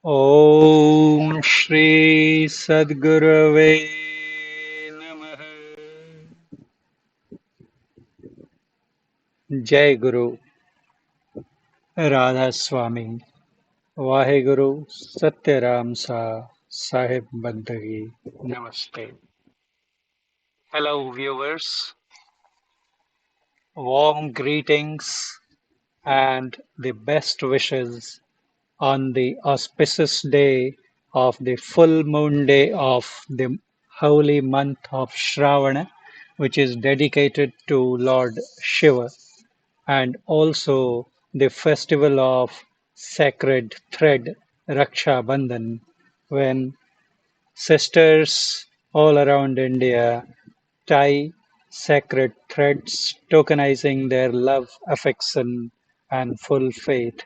Om Shri Sadgurave Namaha. Jai Guru Radha Swami Vaheguru Satyaram Sa Sahib Bandagi Namaste. Hello viewers, warm greetings and the best wishes on the auspicious day of the full moon day of the holy month of Shravana, which is dedicated to Lord Shiva, and also the festival of sacred thread Raksha Bandhan, when sisters all around India tie sacred threads tokenizing their love, affection, and full faith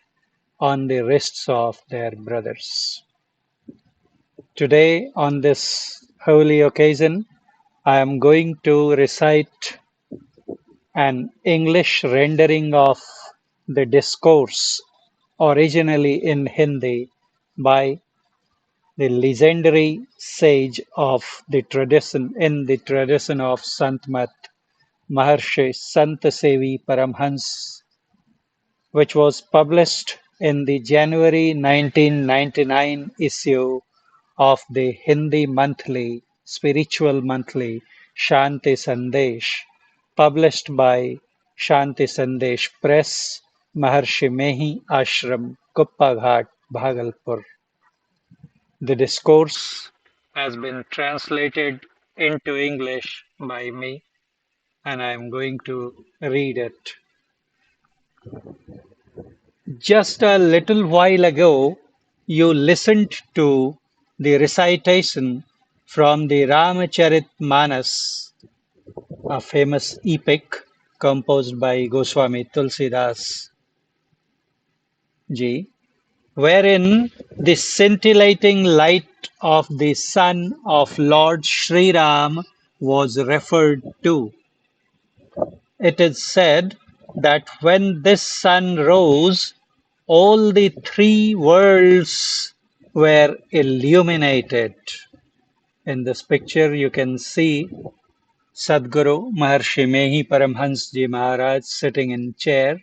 on the wrists of their brothers. Today, on this holy occasion, I am going to recite an English rendering of the discourse, originally in Hindi, by the legendary sage of the tradition in the tradition of Santmat, Maharshi Santsevi Paramhans, which was published in the January 1999 issue of the Hindi monthly, spiritual monthly Shanti Sandesh, published by Shanti Sandesh Press, Maharshi Mehi Ashram, Kuppaghat, Bhagalpur. The discourse has been translated into English by me, and I am going to read it. Just a little while ago, you listened to the recitation from the Ramcharitmanas, a famous epic composed by Goswami Tulsidas ji, wherein the scintillating light of the sun of Lord Sri Ram was referred to. It is said that when this sun rose, all the three worlds were illuminated. In this picture, you can see Sadguru Maharshi Mehi Paramhans Ji Maharaj sitting in chair,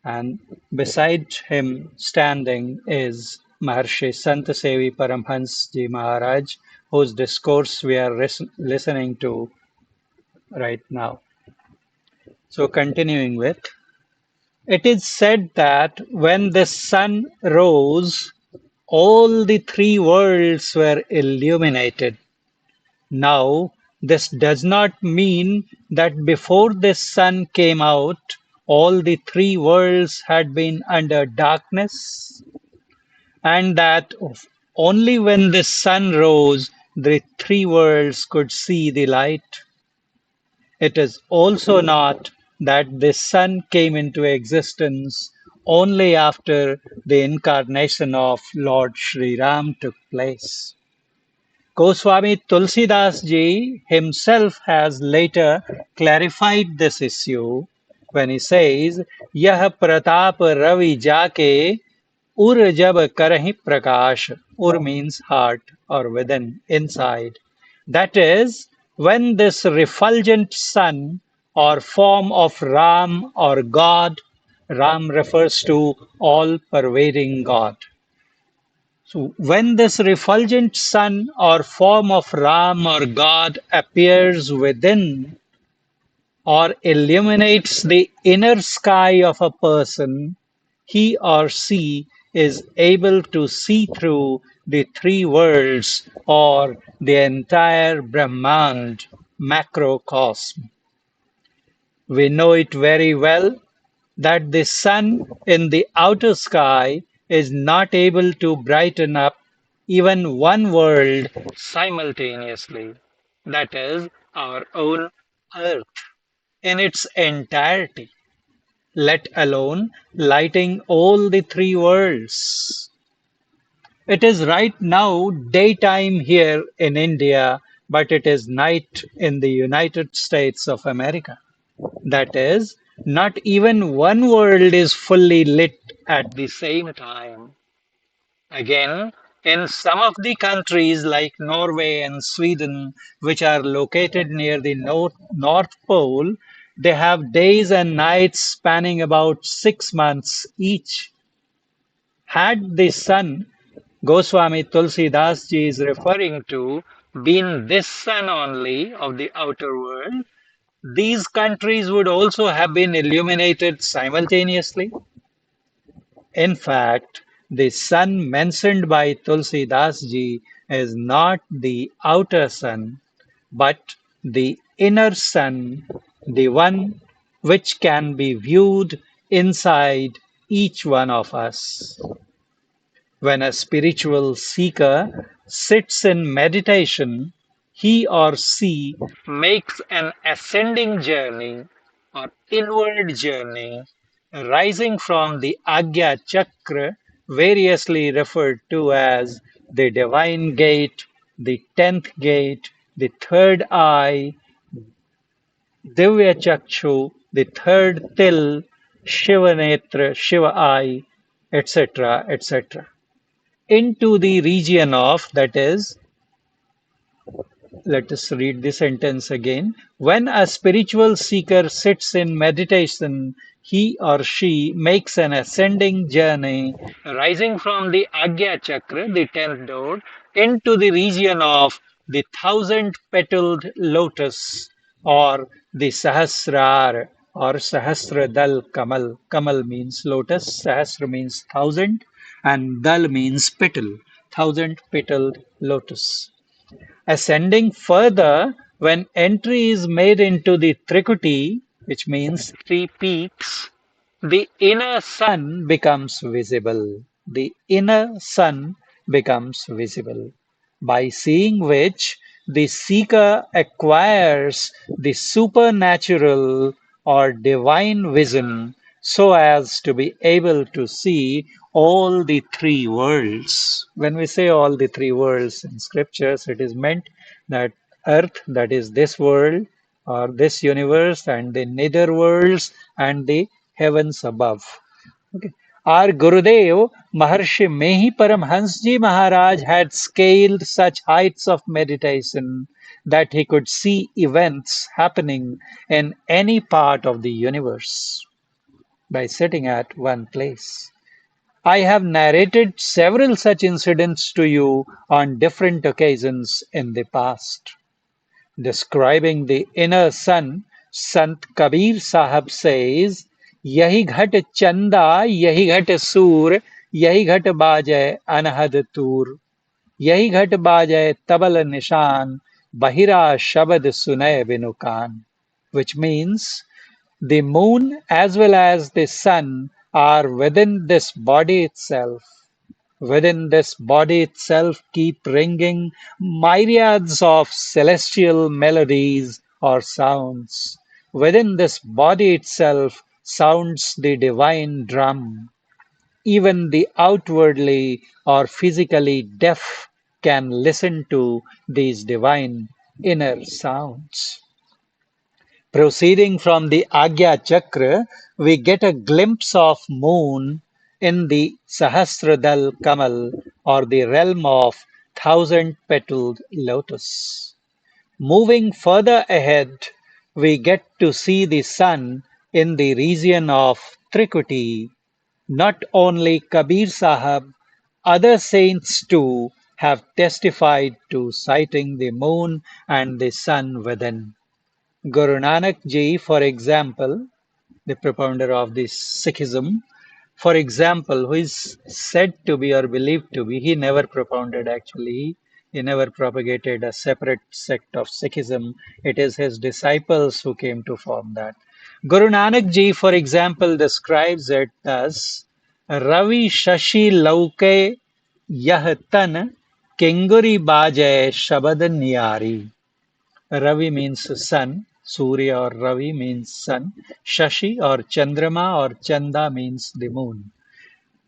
and beside him standing is Maharshi Santsevi Paramhans Ji Maharaj, whose discourse we are listening to right now. So continuing with, it is said that when the sun rose, all the three worlds were illuminated. Now, this does not mean that before the sun came out, all the three worlds had been under darkness, and that only when the sun rose, the three worlds could see the light. It is also not that the sun came into existence only after the incarnation of Lord Sri Ram took place. Goswami Tulsidas ji himself has later clarified this issue when he says, Yah pratap ravi jaake ur jab karahi prakash. Ur means heart or within, inside. That is, when this refulgent sun or form of Ram or God, Ram refers to all pervading God. So when this refulgent sun or form of Ram or God appears within or illuminates the inner sky of a person, he or she is able to see through the three worlds or the entire Brahmand macrocosm. We know it very well that the sun in the outer sky is not able to brighten up even one world simultaneously, that is, our own Earth in its entirety, let alone lighting all the three worlds. It is right now daytime here in India, but it is night in the United States of America. That is, not even one world is fully lit at the same time. Again, in some of the countries like Norway and Sweden, which are located near the North Pole, they have days and nights spanning about 6 months each. Had the sun Goswami Tulsidas ji is referring to been this sun only of the outer world, these countries would also have been illuminated simultaneously. In fact, the sun mentioned by Tulsidas ji is not the outer sun, but the inner sun, the one which can be viewed inside each one of us. When a spiritual seeker sits in meditation, he or she makes an ascending journey or inward journey, rising from the Agya Chakra, variously referred to as the divine gate, the 10th gate, the third eye, Divya Chakshu, the third till, Shiva Netra, Shiva eye, etc., etc. into the region of, that is, let us read the sentence again. When a spiritual seeker sits in meditation, he or she makes an ascending journey, rising from the Agya Chakra, the 10th door, into the region of the thousand petaled lotus, or the Sahasrar, or Sahasradal Kamal. Kamal means lotus, Sahasra means thousand, and Dal means petal, thousand petaled lotus. Ascending further, when entry is made into the Trikuti, which means three peaks, the inner sun becomes visible. The inner sun becomes visible, by seeing which the seeker acquires the supernatural or divine vision so as to be able to see all the three worlds. When we say all the three worlds in scriptures, it is meant that earth, that is this world or this universe, and the nether worlds and the heavens above. Okay. Our Gurudev, Maharshi Mehi Paramhans Ji Maharaj had scaled such heights of meditation that he could see events happening in any part of the universe by sitting at one place. I have narrated several such incidents to you on different occasions in the past. Describing the inner sun, Sant Kabir Sahab says, Yahi ghat chanda, yahi ghat sur, yahi ghat bajai anhad tur, yahi ghat bajai tabal nishan, bahira shabad sunay binukan. Which means, the moon as well as the sun are within this body itself. Within this body itself keep ringing myriads of celestial melodies or sounds. Within this body itself sounds the divine drum. Even the outwardly or physically deaf can listen to these divine inner sounds. Proceeding from the Agya Chakra, we get a glimpse of moon in the Sahasradal Kamal, or the realm of thousand-petaled lotus. Moving further ahead, we get to see the sun in the region of Trikuti. Not only Kabir Sahab, other saints too have testified to sighting the moon and the sun within. Guru Nanak Ji, for example, the propounder of this Sikhism, for example, who is said to be or believed to be, he never propounded actually, he never propagated a separate sect of Sikhism. It is his disciples who came to form that. Guru Nanak Ji, for example, describes it as Ravi Shashi Lauke Yah Tan Kenguri Bajay Shabad Niyari. Ravi means sun, Surya or Ravi means sun, Shashi or Chandrama or Chanda means the moon.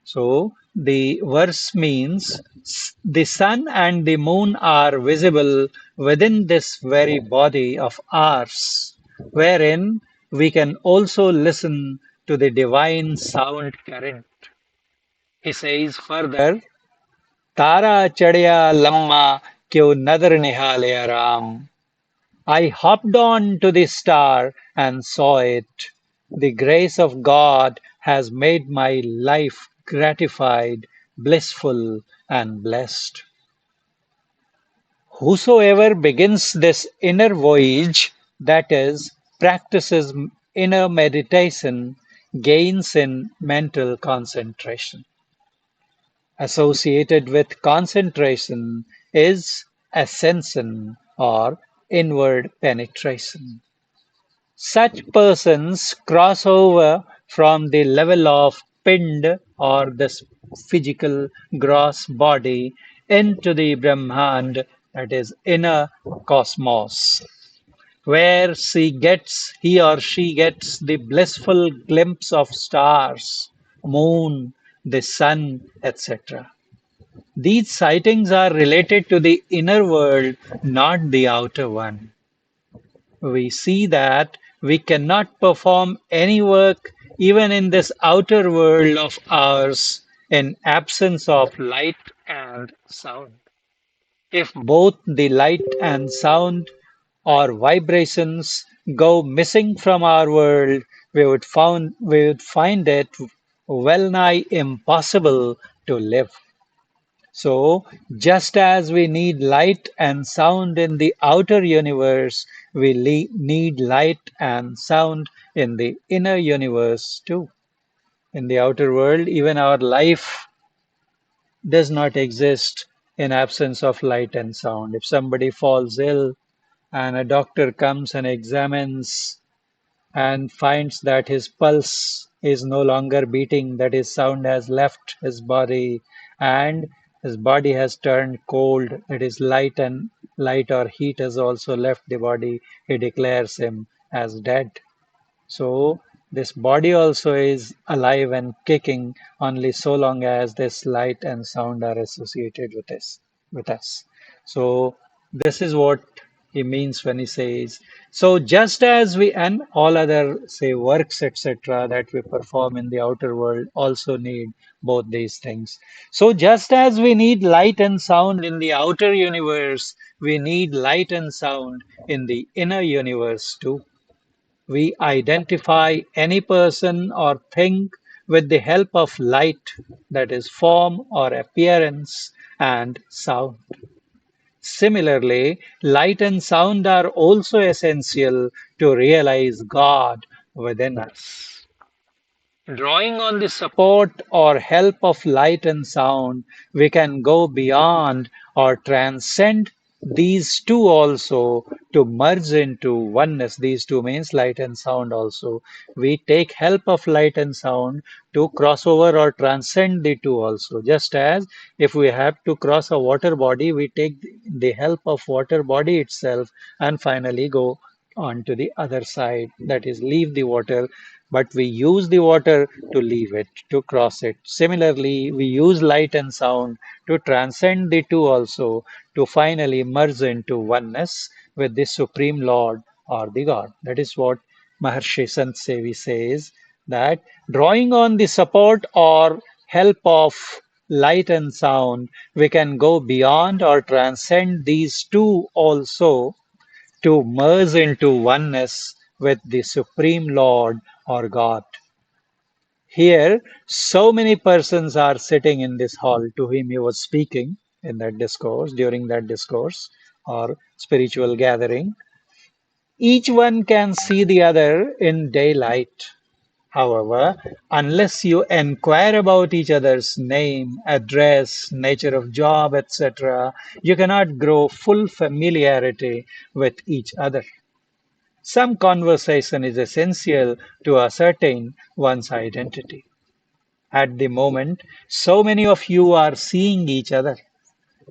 So the verse means the sun and the moon are visible within this very body of ours, wherein we can also listen to the divine sound current. He says further, Tara chadya lamma kyo nadar nihalaya ram. I hopped on to the star and saw it. The grace of God has made my life gratified, blissful, and blessed. Whosoever begins this inner voyage, that is, practices inner meditation, gains in mental concentration. Associated with concentration is ascension or inward penetration. Such persons cross over from the level of pind or the physical gross body into the Brahmand, that is inner cosmos, where he or she gets the blissful glimpse of stars, moon, the sun, etc. These sightings are related to the inner world, not the outer one. We see that we cannot perform any work even in this outer world of ours in absence of light and sound. If both the light and sound or vibrations go missing from our world, we would find it well nigh impossible to live. So, just as we need light and sound in the outer universe, we need light and sound in the inner universe too. In the outer world, even our life does not exist in absence of light and sound. If somebody falls ill and a doctor comes and examines and finds that his pulse is no longer beating, that his sound has left his body, and his body has turned cold, that is light or heat has also left the body, he declares him as dead. So this body also is alive and kicking only so long as this light and sound are associated with us. So this is what he means when he says, so just as we and all other say works etc. that we perform in the outer world also need both these things. So just as we need light and sound in the outer universe, we need light and sound in the inner universe too. We identify any person or thing with the help of light, that is, form or appearance, and sound. Similarly, light and sound are also essential to realize God within us. Drawing on the support or help of light and sound, we can go beyond or transcend these two also to merge into oneness. These two means light and sound also. We take help of light and sound to cross over or transcend the two also. Just as if we have to cross a water body, we take the help of water body itself and finally go on to the other side, that is leave the water, but we use the water to leave it, to cross it. Similarly, we use light and sound to transcend the two also, to finally merge into oneness with the Supreme Lord or the God. That is what Maharshi Santsevi says, that drawing on the support or help of light and sound, we can go beyond or transcend these two also to merge into oneness with the Supreme Lord or God. Here, so many persons are sitting in this hall to whom he was speaking in that discourse, during that discourse or spiritual gathering. Each one can see the other in daylight. However, unless you inquire about each other's name, address, nature of job, etc., you cannot grow full familiarity with each other. Some conversation is essential to ascertain one's identity. At the moment, so many of you are seeing each other.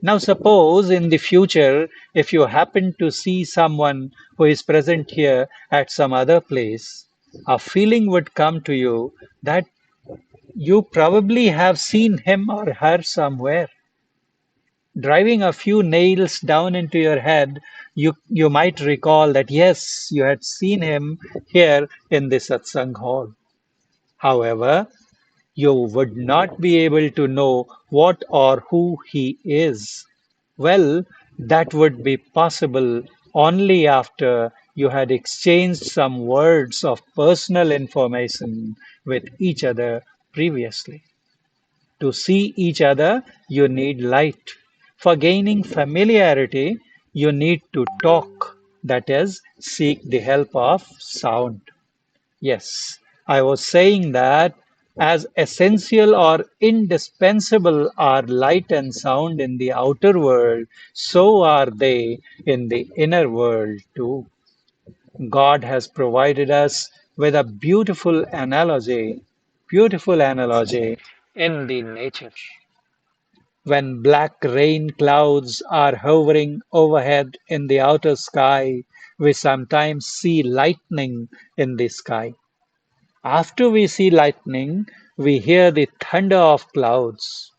Now, suppose in the future, if you happen to see someone who is present here at some other place, a feeling would come to you that you probably have seen him or her somewhere. Driving a few nails down into your head, you might recall that yes, you had seen him here in the satsang hall. However, you would not be able to know what or who he is. Well, that would be possible only after you had exchanged some words of personal information with each other previously. To see each other, you need light. For gaining familiarity, you need to talk, that is, seek the help of sound. Yes, I was saying that as essential or indispensable are light and sound in the outer world, so are they in the inner world too. God has provided us with a beautiful analogy in the nature. When black rain clouds are hovering overhead in the outer sky, we sometimes see lightning in the sky. After we see lightning, we hear the thunder of clouds.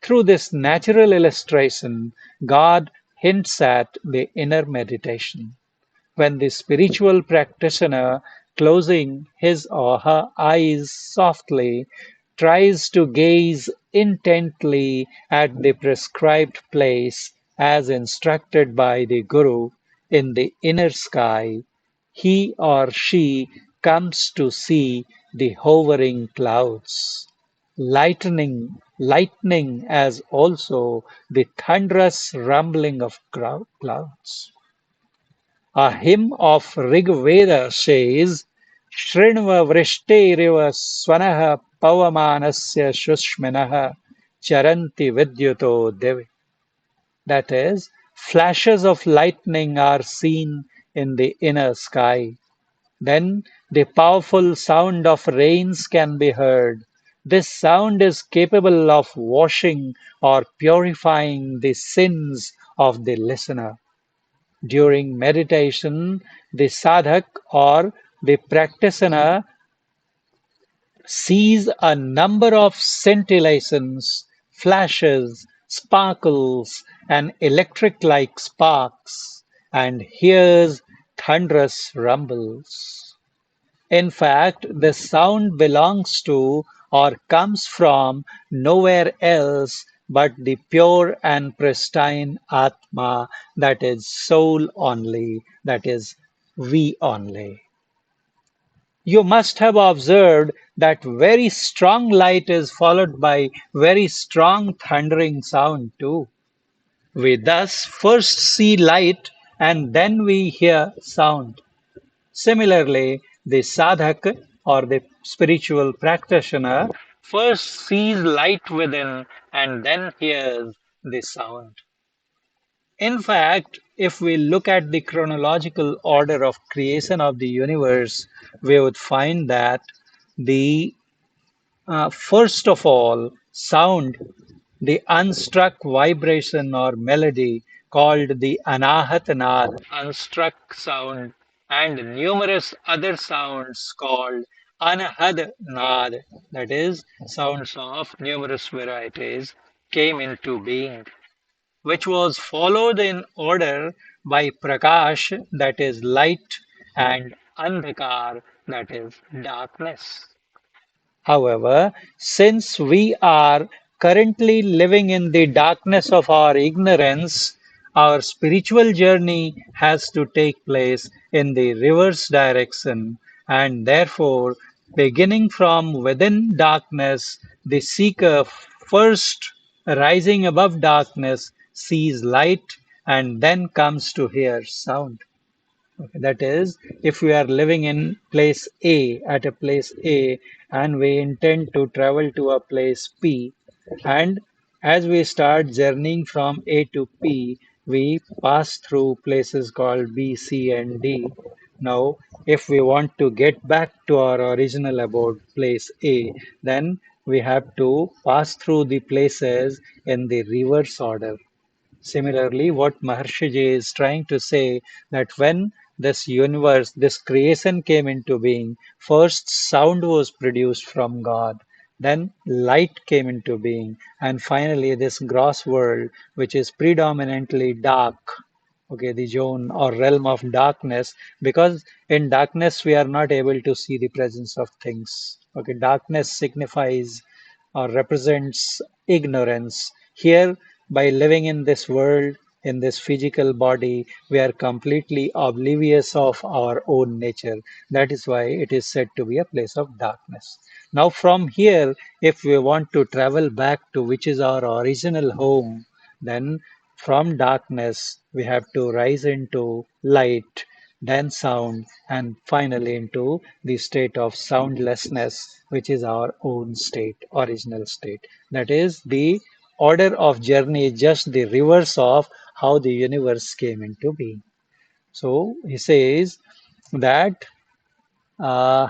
Through this natural illustration, God hints at the inner meditation. When the spiritual practitioner, closing his or her eyes softly, tries to gaze intently at the prescribed place as instructed by the Guru in the inner sky, he or she comes to see the hovering clouds, lightning as also the thunderous rumbling of clouds. A hymn of Rigveda says, Shrinva vrishteriva swanaha pavamanasya shushminaha charanti vidyuto devi. That is, flashes of lightning are seen in the inner sky. Then the powerful sound of rains can be heard. This sound is capable of washing or purifying the sins of the listener. During meditation, the sadhak or the practitioner sees a number of scintillations, flashes, sparkles, and electric like sparks, and hears thunderous rumbles. In fact, the sound belongs to or comes from nowhere else but the pure and pristine Atma, that is, soul only, that is, we only. You must have observed that very strong light is followed by very strong thundering sound too. We thus first see light and then we hear sound. Similarly, the sadhak or the spiritual practitioner first sees light within and then hears the sound. In fact, if we look at the chronological order of creation of the universe, we would find that the first of all, sound, the unstruck vibration or melody called the anahat nad, unstruck sound, and numerous other sounds called anahad nad, that is, sounds of numerous varieties, came into being, which was followed in order by prakash, that is light, and andhakar, that is darkness. However, since we are currently living in the darkness of our ignorance, our spiritual journey has to take place in the reverse direction, and therefore, beginning from within darkness, the seeker first rising above darkness sees light and then comes to hear sound. Okay, that is, if we are living in place A at a place A and we intend to travel to a place P, and as we start journeying from A to P, we pass through places called B, C, and D. Now, if we want to get back to our original abode, place A, then we have to pass through the places in the reverse order. Similarly, what Maharshi Ji is trying to say that when this universe, this creation came into being, first sound was produced from God, then light came into being, and finally this gross world, which is predominantly dark. okay, the zone or realm of darkness, because in darkness we are not able to see the presence of things. Okay, darkness signifies or represents ignorance. Here, by living in this world, in this physical body, we are completely oblivious of our own nature. That is why it is said to be a place of darkness. Now, from here, if we want to travel back to which is our original home, then from darkness we have to rise into light, then sound, and finally into the state of soundlessness, which is our own state, original state. That is the order of journey, just the reverse of how the universe came into being. So he says that uh,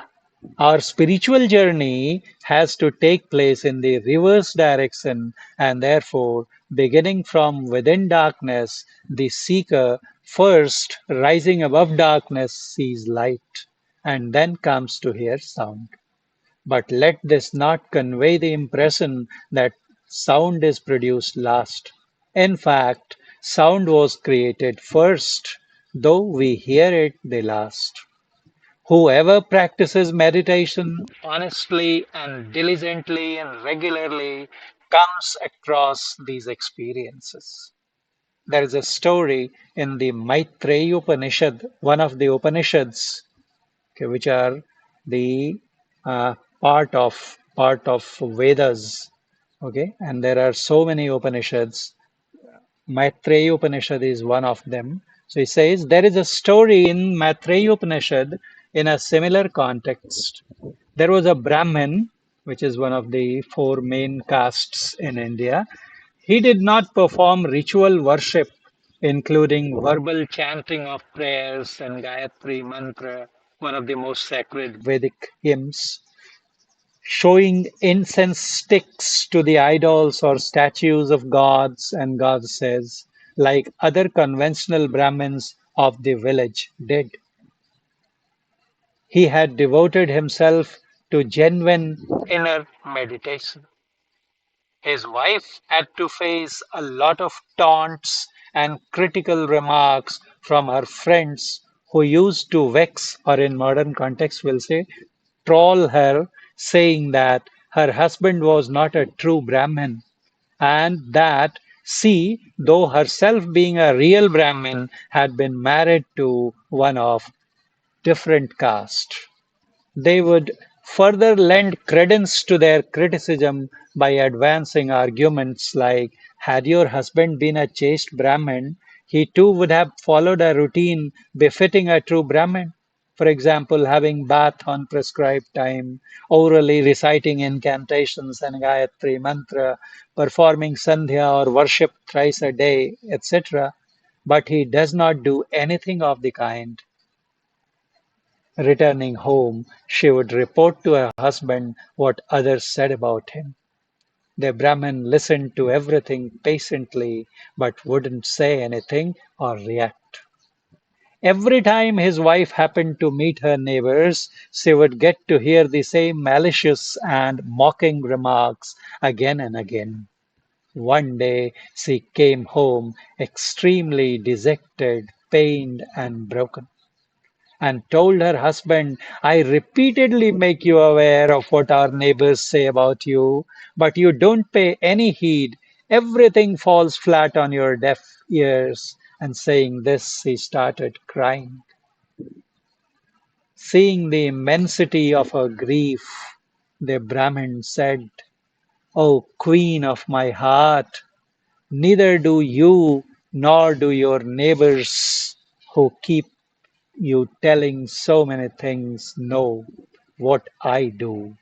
our spiritual journey has to take place in the reverse direction, and therefore, beginning from within darkness, the seeker first rising above darkness sees light and then comes to hear sound. But let this not convey the impression that sound is produced last. In fact, sound was created first, though we hear it the last. Whoever practices meditation honestly and diligently and regularly comes across these experiences. There is a story in the Maitreya Upanishad, one of the Upanishads, okay, which are the uh, part of Vedas. Okay, and there are so many Upanishads. Maitreya Upanishad is one of them. So he says there is a story in Maitreya Upanishad in a similar context. There was a Brahmin, which is one of the four main castes in India. He did not perform ritual worship, including verbal chanting of prayers and Gayatri Mantra, one of the most sacred Vedic hymns, showing incense sticks to the idols or statues of gods and goddesses, like other conventional Brahmins of the village did. He had devoted himself to genuine inner meditation. His wife had to face a lot of taunts and critical remarks from her friends who used to vex, or in modern context will say, troll her, saying that her husband was not a true Brahmin, and that she, though herself being a real Brahmin, had been married to one of different caste. They would further lend credence to their criticism by advancing arguments like, had your husband been a chaste Brahmin, he too would have followed a routine befitting a true Brahmin. For example, having bath on prescribed time, orally reciting incantations and Gayatri mantra, performing sandhya or worship thrice a day, etc. But he does not do anything of the kind. Returning home, she would report to her husband what others said about him. The Brahmin listened to everything patiently but wouldn't say anything or react. Every time his wife happened to meet her neighbors, she would get to hear the same malicious and mocking remarks again and again. One day she came home extremely dejected, pained, and broken, and told her husband, I repeatedly make you aware of what our neighbors say about you, but you don't pay any heed. Everything falls flat on your deaf ears. And saying this, he started crying. Seeing the immensity of her grief, the Brahmin said, O queen of my heart, neither do you nor do your neighbors who keep you telling so many things know what I do.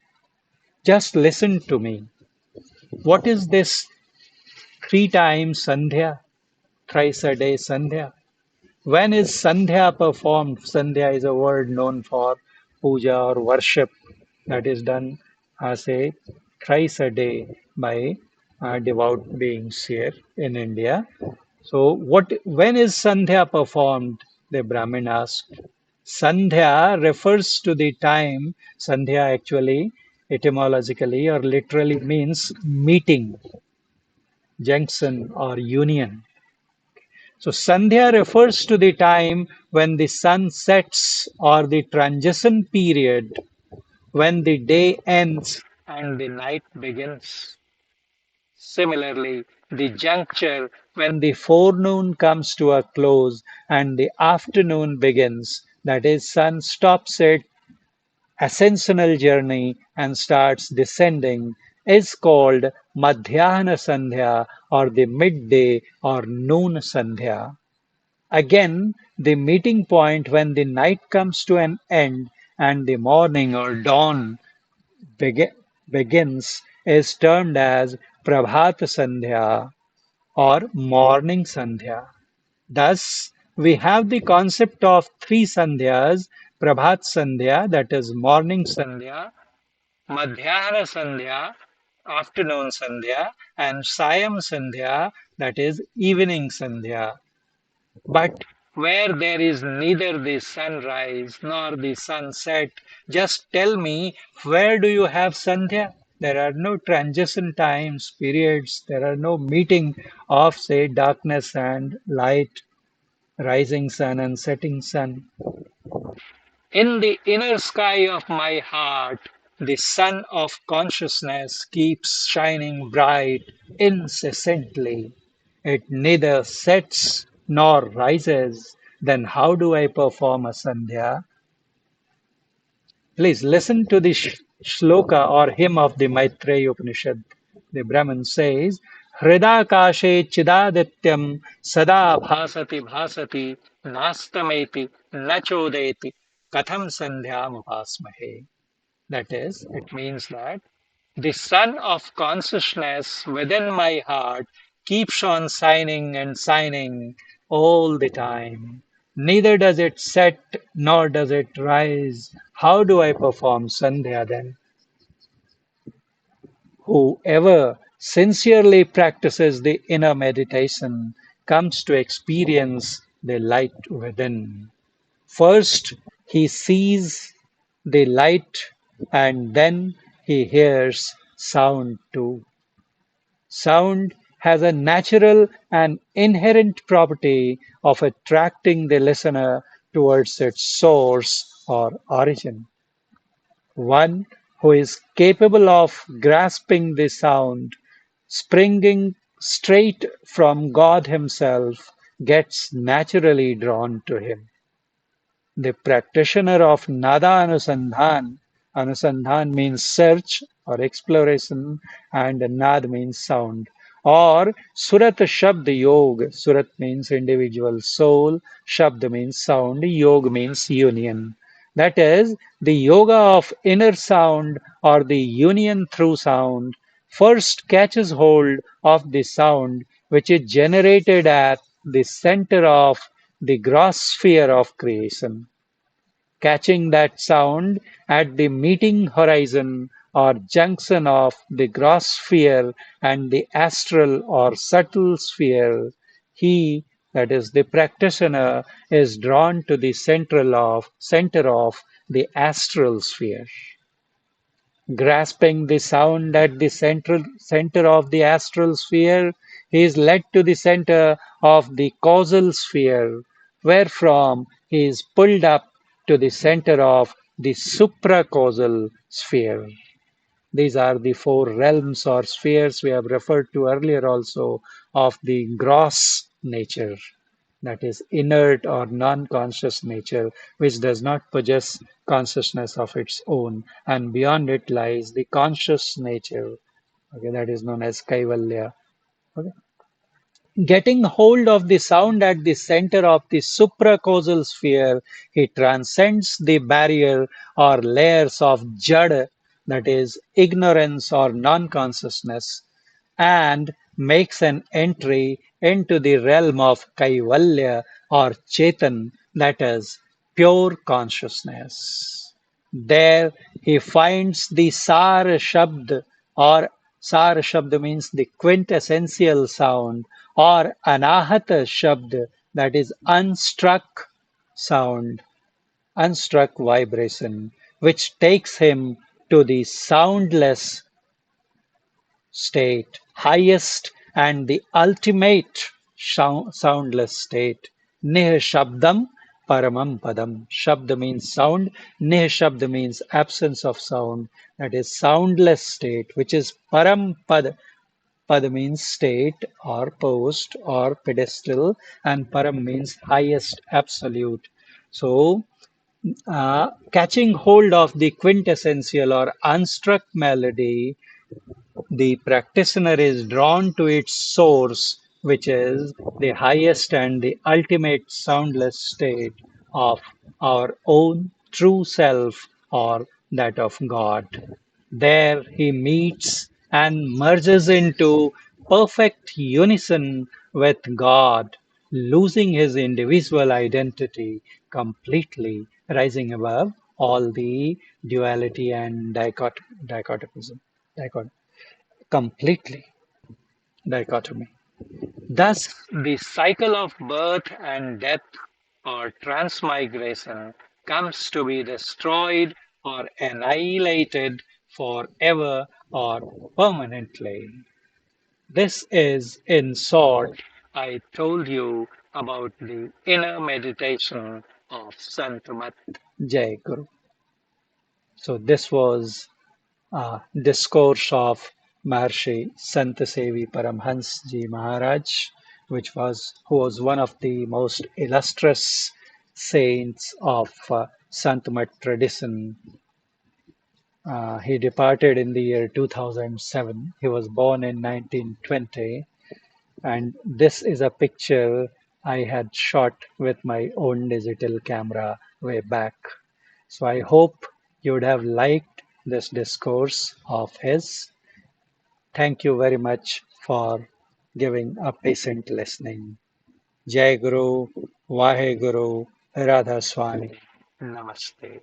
Just listen to me. What is this three times Sandhya, thrice a day Sandhya? When is Sandhya performed? Sandhya is a word known for puja or worship that is done as a thrice a day by devout beings here in India. So, when is Sandhya performed? The Brahmin asked. Sandhya refers to the time. Sandhya actually, etymologically or literally means meeting, junction, or union. So Sandhya refers to the time when the sun sets or the transition period when the day ends and the night begins. Similarly, the juncture when the forenoon comes to a close and the afternoon begins, that is, sun stops its ascensional journey and starts descending, is called Madhyana Sandhya or the midday or noon Sandhya. Again, the meeting point when the night comes to an end and the morning or dawn begi- begins is termed as Prabhat Sandhya or morning Sandhya. Thus, we have the concept of three Sandhyas: Prabhat Sandhya, that is morning Sandhya, Madhyana Sandhya, afternoon Sandhya, and Sayam Sandhya, that is evening Sandhya. But where there is neither the sunrise nor the sunset, just tell me, where do you have Sandhya? There are no transition times, periods, there are no meeting of, say, darkness and light, rising sun and setting sun. In the inner sky of my heart, the sun of consciousness keeps shining bright incessantly. It neither sets nor rises. Then how do I perform a sandhya? Please listen to the shloka or hymn of the Maitreya Upanishad. The Brahman says, Hridakashe chidadityam sada bhasati bhasati nastameti nachodeti katham sandhyam upasmahe. That is, it means that the sun of consciousness within my heart keeps on shining and shining all the time. Neither does it set nor does it rise. How do I perform Sandhya then? Whoever sincerely practices the inner meditation comes to experience the light within. First, he sees the light and then he hears sound too. Sound has a natural and inherent property of attracting the listener towards its source or origin. One who is capable of grasping the sound, springing straight from God Himself, gets naturally drawn to Him. The practitioner of Nada Anusandhan, Anusandhan means search or exploration, and Nad means sound. Or Surat Shabd Yog, Surat means individual soul, Shabd means sound, Yog means union. That is, the yoga of inner sound or the union through sound first catches hold of the sound which is generated at the center of the gross sphere of creation. Catching that sound at the meeting horizon or junction of the gross sphere and the astral or subtle sphere, he, that is the practitioner, is drawn to the center of the astral sphere. Grasping the sound at the center of the astral sphere, he is led to the center of the causal sphere, wherefrom he is pulled up to the center of the supracausal sphere. These are the four realms or spheres we have referred to earlier also of the gross nature, that is inert or non-conscious nature, which does not possess consciousness of its own, and beyond it lies the conscious nature, okay, that is known as kaivalya. Okay. Getting hold of the sound at the center of the supracausal sphere, he transcends the barrier or layers of jad, that is ignorance or non-consciousness, and makes an entry into the realm of Kaivalya or Chetan, that is, pure consciousness. There he finds the Sar Shabd, or Sar Shabd means the quintessential sound, or Anahata Shabd, that is unstruck sound, unstruck vibration, which takes him to the soundless state, highest and the ultimate soundless state. Neh Shabdam Paramam Padam. Shabda means sound. Neh Shabda means absence of sound. That is soundless state, which is Param Pad. Pad means state or post or pedestal, and Param means highest absolute. So, catching hold of the quintessential or unstruck melody, the practitioner is drawn to its source, which is the highest and the ultimate soundless state of our own true self or that of God. There he meets and merges into perfect unison with God, losing his individual identity completely, rising above all the duality and dichotomism. Dichot- Completely dichotomy. Thus, the cycle of birth and death or transmigration comes to be destroyed or annihilated forever or permanently. This is, in short, I told you about the inner meditation of Santmat. Jai Guru. So, this was Discourse of Maharshi Santsevi Paramhans Ji Maharaj, who was one of the most illustrious saints of Santmat tradition. He departed in the year 2007. He was born in 1920, and this is a picture I had shot with my own digital camera way back. So I hope you would have liked this discourse of his. Thank you very much for giving a patient listening. Jai Guru, Vahe Guru, Radha Swami. Namaste.